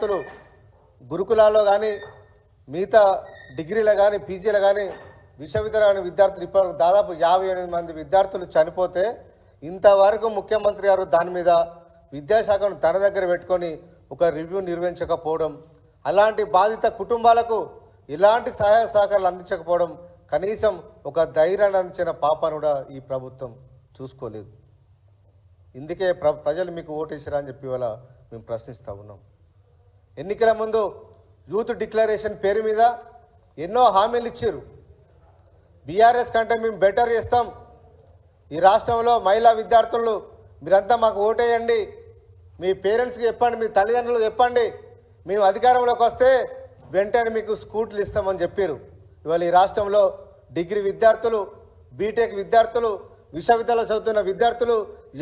విద్యార్థులు గురుకులాల్లో కానీ మిగతా డిగ్రీలో కానీ పీజీలో కానీ విశ్వవిద్యాలయ విద్యార్థులు ఇప్పటివరకు దాదాపు 58 మంది విద్యార్థులు చనిపోతే ఇంతవరకు ముఖ్యమంత్రి గారు దాని మీద విద్యాశాఖను తన దగ్గర పెట్టుకొని ఒక రివ్యూ నిర్వహించకపోవడం, అలాంటి బాధిత కుటుంబాలకు ఇలాంటి సహాయ సహకారాలు అందించకపోవడం, కనీసం ఒక ధైర్యాన్ని అందించిన పాపాను కూడా ఈ ప్రభుత్వం చూసుకోలేదు. ఇందుకే ప్రజలు మీకు ఓటేసారా అని చెప్పి ఇవాళ మేము ప్రశ్నిస్తూ ఉన్నాం. ఎన్నికల ముందు యూత్ డిక్లరేషన్ పేరు మీద ఎన్నో హామీలు ఇచ్చారు. బీఆర్ఎస్ కంటే మేము బెటర్ చేస్తాం, ఈ రాష్ట్రంలో మహిళా విద్యార్థులు మీరంతా మాకు ఓటేయండి, మీ పేరెంట్స్కి చెప్పండి, మీ తల్లిదండ్రులకు చెప్పండి, మేము అధికారంలోకి వస్తే వెంటనే మీకు స్కూటీలు ఇస్తామని చెప్పారు. ఇవాళ ఈ రాష్ట్రంలో డిగ్రీ విద్యార్థులు, బీటెక్ విద్యార్థులు, విశ్వవిద్యాలయంలో చదువుతున్న విద్యార్థులు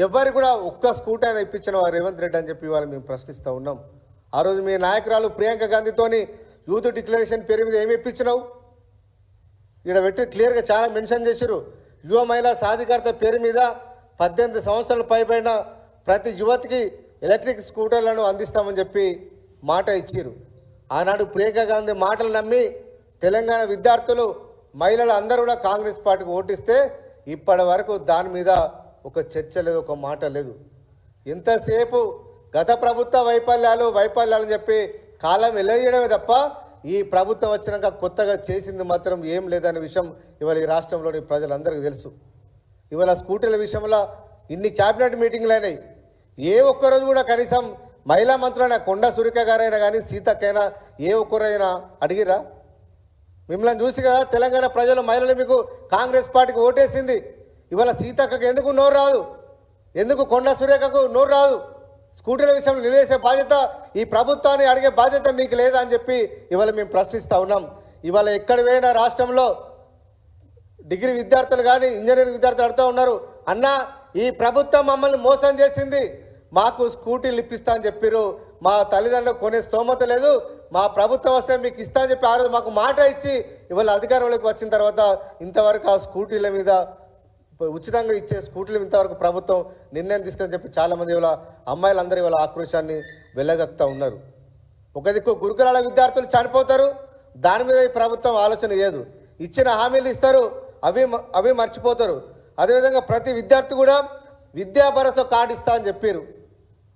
ఎవరు కూడా ఒక్క స్కూటీ అయినా ఇప్పించిన వారు రేవంత్ రెడ్డి అని చెప్పి ఇవాళ మేము ప్రశ్నిస్తూ ఉన్నాం. ఆ రోజు మీ నాయకురాలు ప్రియాంక గాంధీతోని యూత్ డిక్లరేషన్ పేరు మీద ఏమి ఇప్పించినావు? ఇక్కడ పెట్టి క్లియర్గా చాలా మెన్షన్ చేశారు. యువ మహిళా సాధికారత పేరు మీద 18 సంవత్సరాల పైబడిన ప్రతి యువతికి ఎలక్ట్రిక్ స్కూటర్లను అందిస్తామని చెప్పి మాట ఇచ్చారు. ఆనాడు ప్రియాంక గాంధీ మాటలు నమ్మి తెలంగాణ విద్యార్థులు, మహిళలు అందరూ కూడా కాంగ్రెస్ పార్టీకి ఓటిస్తే ఇప్పటి వరకు దాని మీద ఒక చర్చ లేదు, ఒక మాట లేదు. ఎంతసేపు గత ప్రభుత్వ వైఫల్యాలు అని చెప్పి కాలం వెల్లయ్యడమే తప్ప ఈ ప్రభుత్వం వచ్చినాక కొత్తగా చేసింది మాత్రం ఏం లేదనే విషయం ఇవాళ ఈ రాష్ట్రంలోని ప్రజలందరికీ తెలుసు. ఇవాళ స్కూటీల విషయంలో ఇన్ని క్యాబినెట్ మీటింగ్లు అయినాయి, ఏ ఒక్కరోజు కూడా కనీసం మహిళా మంత్రులైన కొండా సురేఖ గారైనా కానీ సీతక్కైనా ఏ ఒక్కరైనా అడిగిరా? మిమ్మల్ని చూసి కదా తెలంగాణ ప్రజలు మహిళలు మీకు కాంగ్రెస్ పార్టీకి ఓటేసింది. ఇవాళ సీతక్కకు ఎందుకు నోరు రాదు? ఎందుకు కొండా సురేఖకు నోరు రాదు? స్కూటీల విషయంలో నిలేసే బాధ్యత ఈ ప్రభుత్వాన్ని అడిగే బాధ్యత మీకు లేదా అని చెప్పి ఇవాళ మేము ప్రశ్నిస్తూ ఉన్నాం. ఇవాళ ఎక్కడ పోయినా రాష్ట్రంలో డిగ్రీ విద్యార్థులు కానీ ఇంజనీరింగ్ విద్యార్థులు అడుతూ ఉన్నారు, అన్న ఈ ప్రభుత్వం మమ్మల్ని మోసం చేసింది, మాకు స్కూటీలు ఇప్పిస్తా అని చెప్పారు, మా తల్లిదండ్రులకు కొనే స్తోమత లేదు, మా ప్రభుత్వం వస్తే మీకు ఇస్తా అని చెప్పి ఆ రోజు మాకు మాట ఇచ్చి ఇవాళ అధికారంలోకి వచ్చిన తర్వాత ఇంతవరకు ఆ స్కూటీల మీద ఉచితంగా ఇచ్చే స్కూటీలు ఇంతవరకు ప్రభుత్వం నిర్ణయం తీసుకొని చెప్పి చాలామంది ఇవాళ అమ్మాయిలందరూ ఇవాళ ఆక్రోశాన్ని వెళ్ళగక్కుతూ ఉన్నారు. ఒక దిక్కు గురుకులాల విద్యార్థులు చనిపోతారు, దాని మీద ఈ ప్రభుత్వం ఆలోచన లేదు. ఇచ్చిన హామీలు ఇస్తారు, అవి మర్చిపోతారు. అదేవిధంగా ప్రతి విద్యార్థి కూడా విద్యా భరోసా కార్డు ఇస్తా అని చెప్పారు.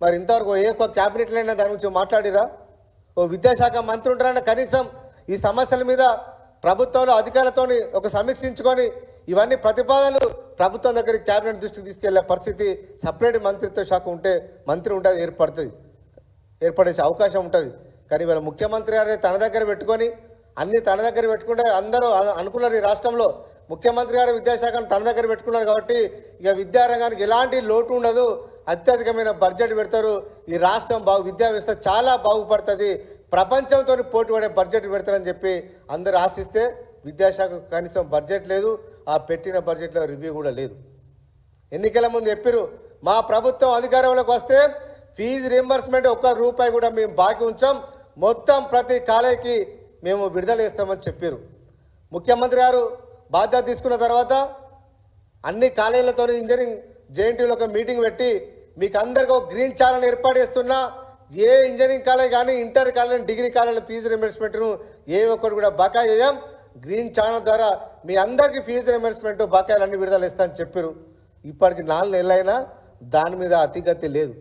మరి ఇంతవరకు ఏ ఒక్క క్యాబినెట్లో అయినా దాని గురించి మాట్లాడిరా? ఓ విద్యాశాఖ మంత్రి ఉంటారన్న కనీసం ఈ సమస్యల మీద ప్రభుత్వంలో అధికారులతో ఒక సమీక్షించుకొని ఇవన్నీ ప్రతిపాదనలు ప్రభుత్వం దగ్గరికి క్యాబినెట్ దృష్టికి తీసుకెళ్లే పరిస్థితి సపరేట్ మంత్రిత్వ శాఖ ఉంటే మంత్రి ఉంటుంది, ఏర్పడేసే అవకాశం ఉంటుంది. కానీ ఇవాళ ముఖ్యమంత్రి గారే తన దగ్గర పెట్టుకొని అన్ని తన దగ్గర పెట్టుకుంటే అందరూ అనుకున్నారు. ఈ రాష్ట్రంలో ముఖ్యమంత్రి గారు విద్యాశాఖను తన దగ్గర పెట్టుకున్నారు కాబట్టి ఇక విద్యారంగానికి ఎలాంటి లోటు ఉండదు, అత్యధికమైన బడ్జెట్ పెడతారు, ఈ రాష్ట్రం విద్యా వ్యవస్థ చాలా బాగుపడుతుంది, ప్రపంచంతో పోటీ పడే బడ్జెట్ పెడతారని చెప్పి అందరూ ఆశిస్తే విద్యాశాఖ కనీసం బడ్జెట్ లేదు, ఆ పెట్టిన బడ్జెట్లో రివ్యూ కూడా లేదు. ఎన్నికల ముందు చెప్పారు, మా ప్రభుత్వం అధికారంలోకి వస్తే ఫీజు రీంబర్స్మెంట్ ₹1 కూడా మేము బాకీ ఉంచాం, మొత్తం ప్రతి కాలేజీకి మేము విడుదల చేస్తామని చెప్పారు. ముఖ్యమంత్రి గారు బాధ్యత తీసుకున్న తర్వాత అన్ని కాలేజీలతో ఇంజనీరింగ్ జేఎన్టీయూలో ఒక మీటింగ్ పెట్టి మీకు అందరికీ ఒక గ్రీన్ ఛానల్ ఏర్పాటు చేస్తున్నా, ఏ ఇంజనీరింగ్ కాలేజ్ కానీ inter college degree college fee రీంబర్స్మెంట్ను ఏ ఒక్కరు కూడా బకాయి చేయం, గ్రీన్ ఛానల్ ద్వారా మీ అందరికీ ఫీజు రీంబర్స్మెంట్ బకాయిలు అన్ని విడుదల ఇస్తా అని చెప్పారు. ఇప్పటికి 4 నెలలైనా దాని మీద అతిగతి లేదు.